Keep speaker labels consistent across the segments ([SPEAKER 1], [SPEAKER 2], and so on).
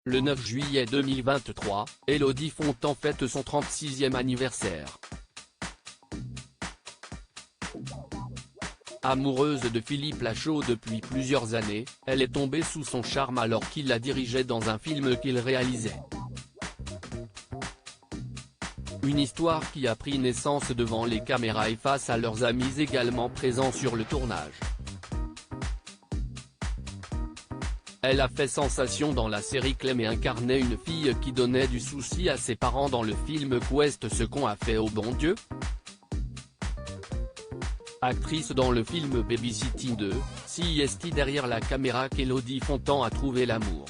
[SPEAKER 1] Le 9 juillet 2023, Élodie Fontan fête son 36e anniversaire. Amoureuse de Philippe Lachaud depuis plusieurs années, elle est tombée sous son charme alors qu'il la dirigeait dans un film qu'il réalisait. Une histoire qui a pris naissance devant les caméras et face à leurs amis également présents sur le tournage. Elle a fait sensation dans la série Clem et incarnait une fille qui donnait du souci à ses parents dans le film Quest ce qu'on a fait au bon Dieu. Actrice dans le film Babysitting 2, c'est derrière la caméra qu'Élodie Fontan a trouvé l'amour.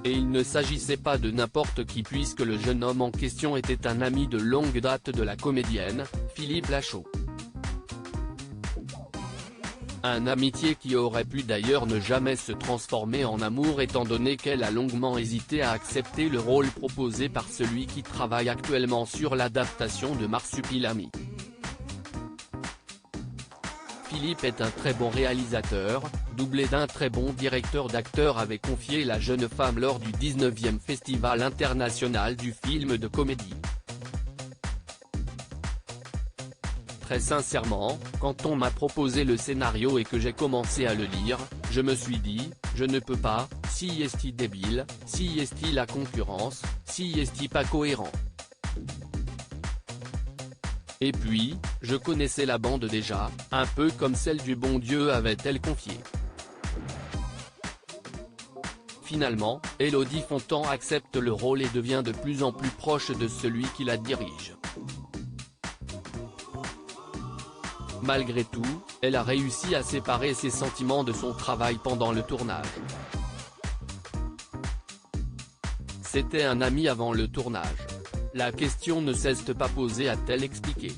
[SPEAKER 1] Et il ne s'agissait pas de n'importe qui puisque le jeune homme en question était un ami de longue date de la comédienne, Philippe Lachaud. Un amitié qui aurait pu d'ailleurs ne jamais se transformer en amour étant donné qu'elle a longuement hésité à accepter le rôle proposé par celui qui travaille actuellement sur l'adaptation de Marsupilami. Philippe est un très bon réalisateur, doublé d'un très bon directeur d'acteurs avait confié la jeune femme lors du 19e Festival international du film de comédie. Très sincèrement, quand on m'a proposé le scénario et que j'ai commencé à le lire, je me suis dit, je ne peux pas, si est-il débile, si est-il la concurrence, si est-il pas cohérent. Et puis, je connaissais la bande déjà, un peu comme celle du bon Dieu avait-elle confié. Finalement, Élodie Fontan accepte le rôle et devient de plus en plus proche de celui qui la dirige. Malgré tout, elle a réussi à séparer ses sentiments de son travail pendant le tournage. C'était un ami avant le tournage. La question ne s'est pas posée a-t-elle expliqué.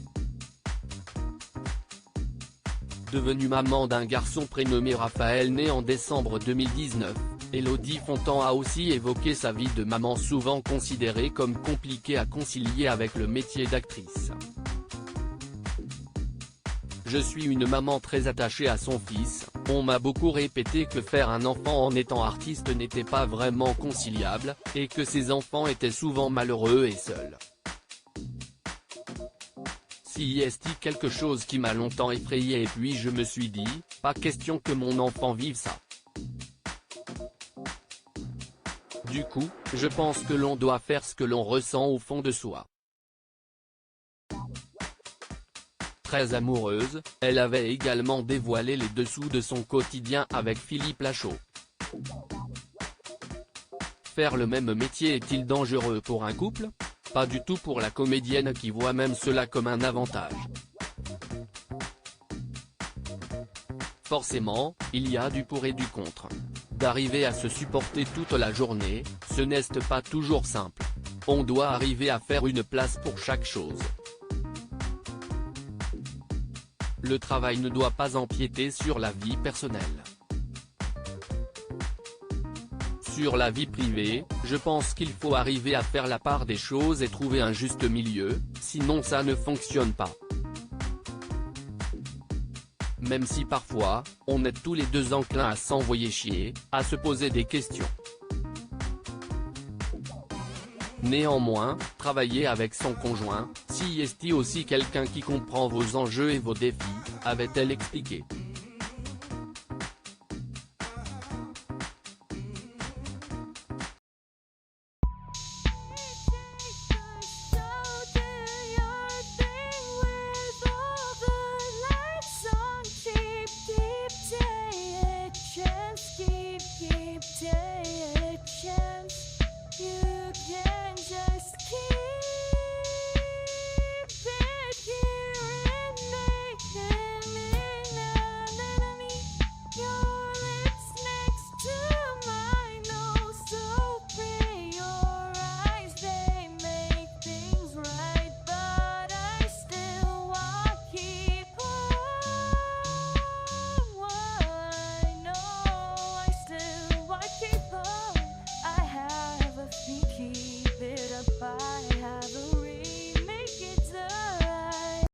[SPEAKER 1] Devenue maman d'un garçon prénommé Raphaël né en décembre 2019, Élodie Fontan a aussi évoqué sa vie de maman souvent considérée comme compliquée à concilier avec le métier d'actrice. Je suis une maman très attachée à son fils, on m'a beaucoup répété que faire un enfant en étant artiste n'était pas vraiment conciliable, et que ses enfants étaient souvent malheureux et seuls. Si est quelque chose qui m'a longtemps effrayé et puis je me suis dit, pas question que mon enfant vive ça. Du coup, je pense que l'on doit faire ce que l'on ressent au fond de soi. Très amoureuse, elle avait également dévoilé les dessous de son quotidien avec Philippe Lachaud. Faire le même métier est-il dangereux pour un couple? Pas du tout pour la comédienne qui voit même cela comme un avantage. Forcément, il y a du pour et du contre. D'arriver à se supporter toute la journée, ce n'est pas toujours simple. On doit arriver à faire une place pour chaque chose. Le travail ne doit pas empiéter sur la vie personnelle. Sur la vie privée, je pense qu'il faut arriver à faire la part des choses et trouver un juste milieu, sinon ça ne fonctionne pas. Même si parfois, on est tous les deux enclins à s'envoyer chier, à se poser des questions. Néanmoins, travailler avec son conjoint, si est aussi quelqu'un qui comprend vos enjeux et vos défis, avait-elle expliqué.